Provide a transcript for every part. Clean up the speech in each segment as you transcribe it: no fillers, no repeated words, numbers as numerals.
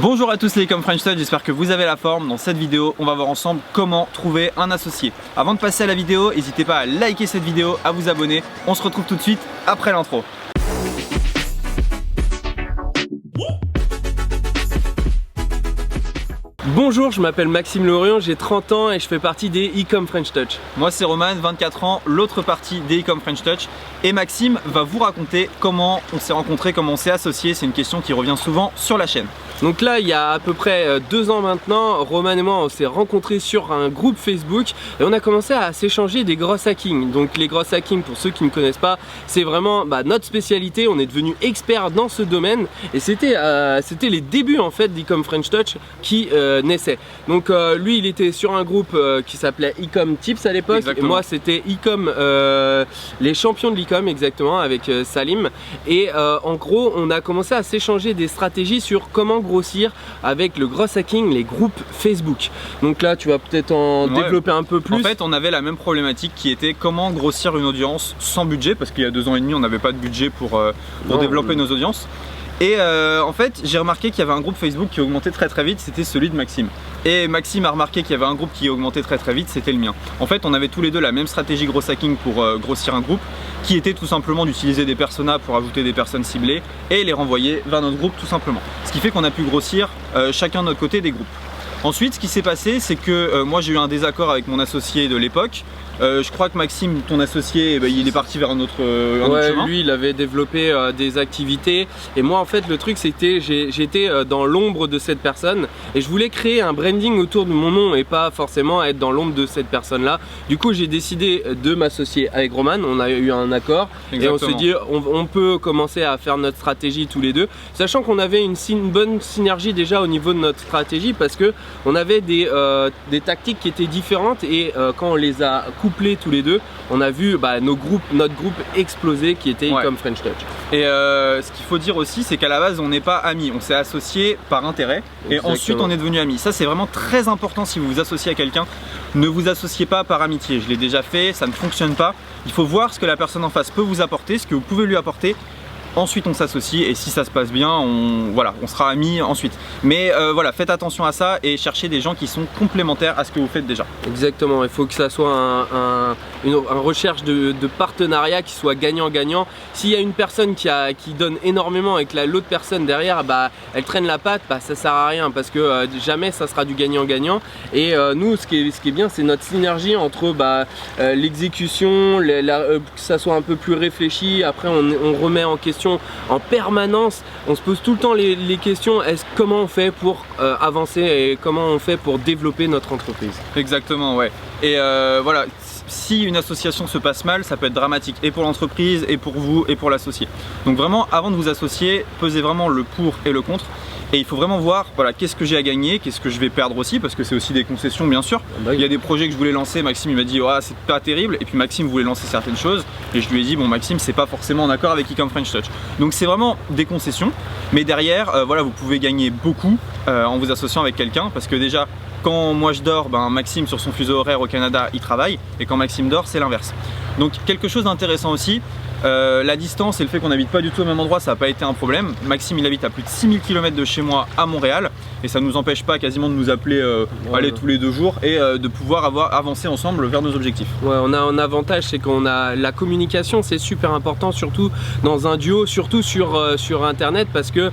Bonjour à tous les e-com French Touch, j'espère que vous avez la forme. Dans cette vidéo, on va voir ensemble comment trouver un associé. Avant de passer à la vidéo, n'hésitez pas à liker cette vidéo, à vous abonner. On se retrouve tout de suite après l'intro. Bonjour, je m'appelle Maxime Lorion, j'ai 30 ans et je fais partie des e-com French Touch. Moi c'est Roman, 24 ans, l'autre partie des e-com French Touch. Et Maxime va vous raconter comment on s'est rencontrés, comment on s'est associés. C'est une question qui revient souvent sur la chaîne. Donc là, il y a à peu près 2 ans maintenant, Roman et moi on s'est rencontrés sur un groupe Facebook et on a commencé à s'échanger des gross hackings. Donc les gross hackings, pour ceux qui ne connaissent pas, c'est vraiment notre spécialité. On est devenu expert dans ce domaine et c'était les débuts en fait d'e-com French Touch qui naissait. Donc lui il était sur un groupe qui s'appelait e-com Tips à l'époque et moi c'était e-com les champions de l'e-com exactement avec Salim et en gros on a commencé à s'échanger des stratégies sur comment grossir avec le gross hacking, les groupes Facebook. Donc là tu vas peut-être en développer un peu plus. En fait on avait la même problématique qui était comment grossir une audience sans budget, parce qu'il y a 2 ans et demi on n'avait pas de budget pour développer nos audiences. Et en fait j'ai remarqué qu'il y avait un groupe Facebook qui augmentait très vite, c'était celui de Maxime. Et Maxime a remarqué qu'il y avait un groupe qui augmentait très vite, c'était le mien. En fait on avait tous les deux la même stratégie gross hacking pour grossir un groupe, qui était tout simplement d'utiliser des personas pour ajouter des personnes ciblées et les renvoyer vers notre groupe tout simplement. Ce qui fait qu'on a pu grossir chacun de notre côté des groupes. Ensuite ce qui s'est passé c'est que moi j'ai eu un désaccord avec mon associé de l'époque. Je crois que Maxime, ton associé, il est parti vers un autre chemin. Lui il avait développé des activités et moi en fait le truc c'était j'étais dans l'ombre de cette personne et je voulais créer un branding autour de mon nom et pas forcément être dans l'ombre de cette personne là. Du coup j'ai décidé de m'associer avec Roman, on a eu un accord. Exactement. Et on s'est dit on peut commencer à faire notre stratégie tous les deux, sachant qu'on avait une bonne synergie déjà au niveau de notre stratégie parce que on avait des tactiques qui étaient différentes et quand on les a couplés tous les deux, on a vu notre groupe exploser qui était e-com French Touch. Et ce qu'il faut dire aussi c'est qu'à la base on n'est pas amis, on s'est associés par intérêt. Exactement. Et ensuite on est devenus amis. Ça c'est vraiment très important si vous vous associez à quelqu'un. Ne vous associez pas par amitié, je l'ai déjà fait, ça ne fonctionne pas. Il faut voir ce que la personne en face peut vous apporter, ce que vous pouvez lui apporter. Ensuite on s'associe et si ça se passe bien, on sera amis ensuite. Mais voilà, faites attention à ça et cherchez des gens qui sont complémentaires à ce que vous faites déjà. Exactement, il faut que ça soit une recherche de partenariat qui soit gagnant-gagnant. S'il y a une personne qui donne énormément et que l'autre personne derrière elle traîne la patte, ça sert à rien parce que jamais ça sera du gagnant-gagnant. Et nous ce qui est bien c'est notre synergie entre l'exécution, que ça soit un peu plus réfléchi. Après on remet en question en permanence, on se pose tout le temps les questions, comment on fait pour avancer et comment on fait pour développer notre entreprise. Exactement, ouais. Et voilà, si une association se passe mal, ça peut être dramatique et pour l'entreprise et pour vous et pour l'associé. Donc vraiment, avant de vous associer, pesez vraiment le pour et le contre. Et il faut vraiment voir qu'est-ce que j'ai à gagner, qu'est-ce que je vais perdre aussi, parce que c'est aussi des concessions bien sûr. Il y a des projets que je voulais lancer, Maxime il m'a dit c'est pas terrible, et puis Maxime voulait lancer certaines choses et je lui ai dit bon Maxime c'est pas forcément en accord avec e-com French Touch. Donc c'est vraiment des concessions, mais derrière vous pouvez gagner beaucoup en vous associant avec quelqu'un, parce que déjà quand moi je dors, Maxime sur son fuseau horaire au Canada il travaille, et quand Maxime dort c'est l'inverse. Donc quelque chose d'intéressant aussi, la distance et le fait qu'on n'habite pas du tout au même endroit, ça n'a pas été un problème. Maxime il habite à plus de 6000 km de chez moi à Montréal et ça ne nous empêche pas quasiment de nous appeler tous les 2 jours et de pouvoir avancer ensemble vers nos objectifs. Ouais, on a un avantage, c'est qu'on a la communication, c'est super important, surtout dans un duo, surtout sur internet, parce que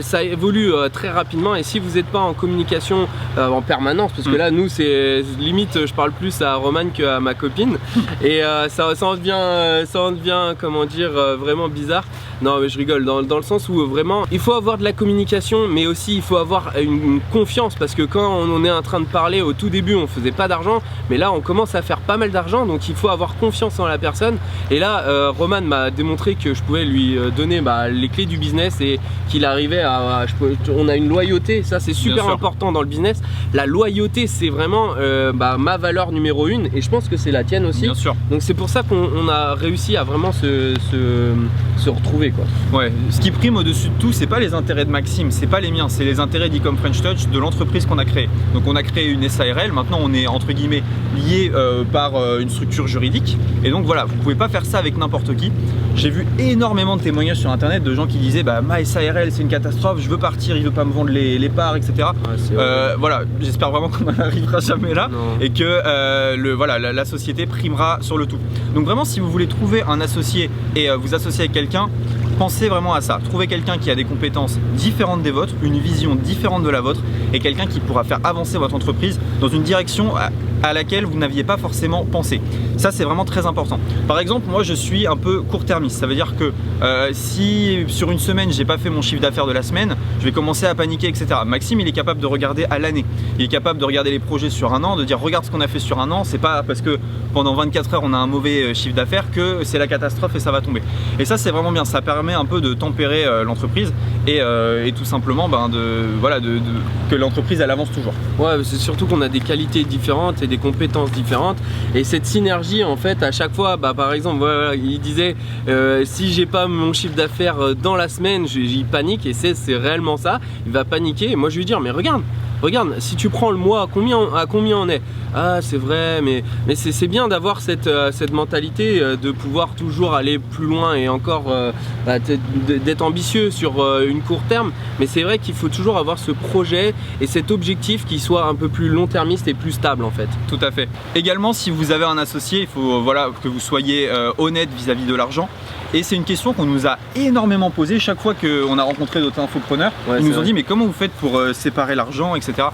ça évolue très rapidement et si vous n'êtes pas en communication en permanence, parce que là nous c'est limite je parle plus à Roman qu'à ma copine et ça en devient comment dire vraiment bizarre. Non mais je rigole dans le sens où vraiment il faut avoir de la communication, mais aussi il faut avoir une confiance, parce que quand on est en train de parler au tout début on faisait pas d'argent, mais là on commence à faire pas mal d'argent, donc il faut avoir confiance en la personne. Et là Roman m'a démontré que je pouvais lui donner les clés du business et qu'il arrivait on a une loyauté, ça c'est super important dans le business. La loyauté c'est vraiment ma valeur numéro 1 et je pense que c'est la tienne aussi. Bien sûr. Donc c'est pour ça qu'on a réussi à vraiment se retrouver quoi. Ouais, ce qui prime au-dessus de tout, c'est pas les intérêts de Maxime, c'est pas les miens, c'est les intérêts d'e-com Ecom French Touch de l'entreprise qu'on a créée. Donc on a créé une SARL, maintenant on est entre guillemets lié par une structure juridique. Et donc voilà, vous pouvez pas faire ça avec n'importe qui. J'ai vu énormément de témoignages sur internet de gens qui disaient bah ma SARL c'est une catastrophe, je veux partir, il veut pas me vendre les parts, etc. Voilà, j'espère vraiment qu'on n'en arrivera jamais là et que voilà, la société primera sur le tout. Donc vraiment si vous voulez trouver un associé et vous associer avec quelqu'un, pensez vraiment à ça. Trouvez quelqu'un qui a des compétences différentes des vôtres, une vision différente de la vôtre et quelqu'un qui pourra faire avancer votre entreprise dans une direction à laquelle vous n'aviez pas forcément pensé. Ça c'est vraiment très important. Par exemple, moi je suis un peu court-termiste. Ça veut dire que si sur une semaine j'ai pas fait mon chiffre d'affaires de la semaine, je vais commencer à paniquer, etc. Maxime il est capable de regarder à l'année. Il est capable de regarder les projets sur un an, de dire regarde ce qu'on a fait sur un an. C'est pas parce que pendant 24 heures on a un mauvais chiffre d'affaires que c'est la catastrophe et ça va tomber. Et ça c'est vraiment bien. Ça permet un peu de tempérer l'entreprise et tout simplement que l'entreprise elle avance toujours. Ouais, c'est surtout qu'on a des qualités différentes et des compétences différentes et cette synergie en fait à chaque fois, par exemple voilà, il disait si j'ai pas mon chiffre d'affaires dans la semaine j'y panique et c'est réellement ça, il va paniquer et moi je lui dis mais regarde, si tu prends le mois, à combien on est? Ah c'est vrai, mais c'est bien d'avoir cette mentalité de pouvoir toujours aller plus loin et encore d'être ambitieux sur une court terme, mais c'est vrai qu'il faut toujours avoir ce projet et cet objectif qui soit un peu plus long-termiste et plus stable en fait. Tout à fait. Également si vous avez un associé, il faut que vous soyez honnête vis-à-vis de l'argent. Et c'est une question qu'on nous a énormément posée chaque fois qu'on a rencontré d'autres infopreneurs. Ils nous ont dit mais comment vous faites pour séparer l'argent, etc.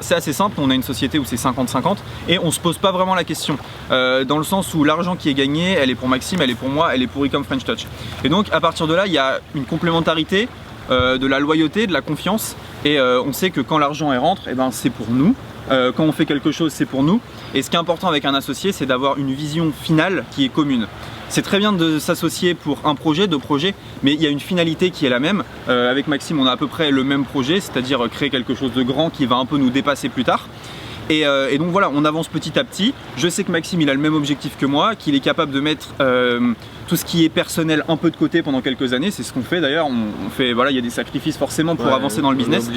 C'est assez simple, on a une société où c'est 50-50 et on se pose pas vraiment la question. Dans le sens où l'argent qui est gagné, elle est pour Maxime, elle est pour moi, elle est pour Ecom French Touch. Et donc à partir de là, il y a une complémentarité, de la loyauté, de la confiance et on sait que quand l'argent rentre, c'est pour nous. Quand on fait quelque chose, c'est pour nous. Et ce qui est important avec un associé, c'est d'avoir une vision finale qui est commune. C'est très bien de s'associer pour un projet, deux projets, mais il y a une finalité qui est la même. Avec Maxime, on a à peu près le même projet, c'est-à-dire créer quelque chose de grand qui va un peu nous dépasser plus tard. Et donc voilà, on avance petit à petit. Je sais que Maxime, il a le même objectif que moi, qu'il est capable de mettre tout ce qui est personnel un peu de côté pendant quelques années. C'est ce qu'on fait d'ailleurs. On fait, voilà, il y a des sacrifices forcément pour avancer dans le business.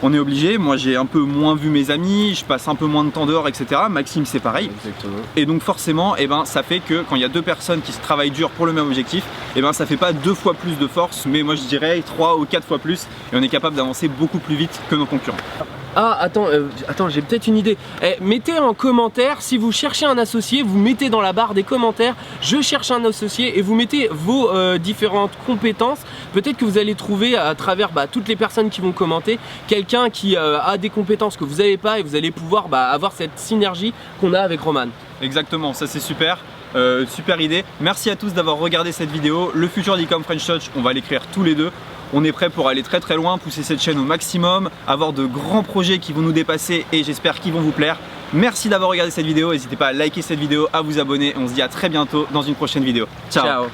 On est obligé. Moi, j'ai un peu moins vu mes amis, je passe un peu moins de temps dehors, etc. Maxime, c'est pareil. Exactement. Et donc forcément, ça fait que quand il y a deux personnes qui se travaillent dur pour le même objectif, ça fait pas 2 fois plus de force, mais moi je dirais 3 ou 4 fois plus. Et on est capable d'avancer beaucoup plus vite que nos concurrents. Ah attends, j'ai peut-être une idée. Mettez en commentaire, si vous cherchez un associé, vous mettez dans la barre des commentaires je cherche un associé et vous mettez vos différentes compétences. Peut-être que vous allez trouver à travers toutes les personnes qui vont commenter quelqu'un qui a des compétences que vous n'avez pas et vous allez pouvoir avoir cette synergie qu'on a avec Roman. Exactement, ça c'est super. Super idée. Merci à tous d'avoir regardé cette vidéo. Le futur d'Ecom French Touch, on va l'écrire tous les deux. On est prêt pour aller très très loin, pousser cette chaîne au maximum, avoir de grands projets qui vont nous dépasser et j'espère qu'ils vont vous plaire. Merci d'avoir regardé cette vidéo, n'hésitez pas à liker cette vidéo, à vous abonner. On se dit à très bientôt dans une prochaine vidéo. Ciao.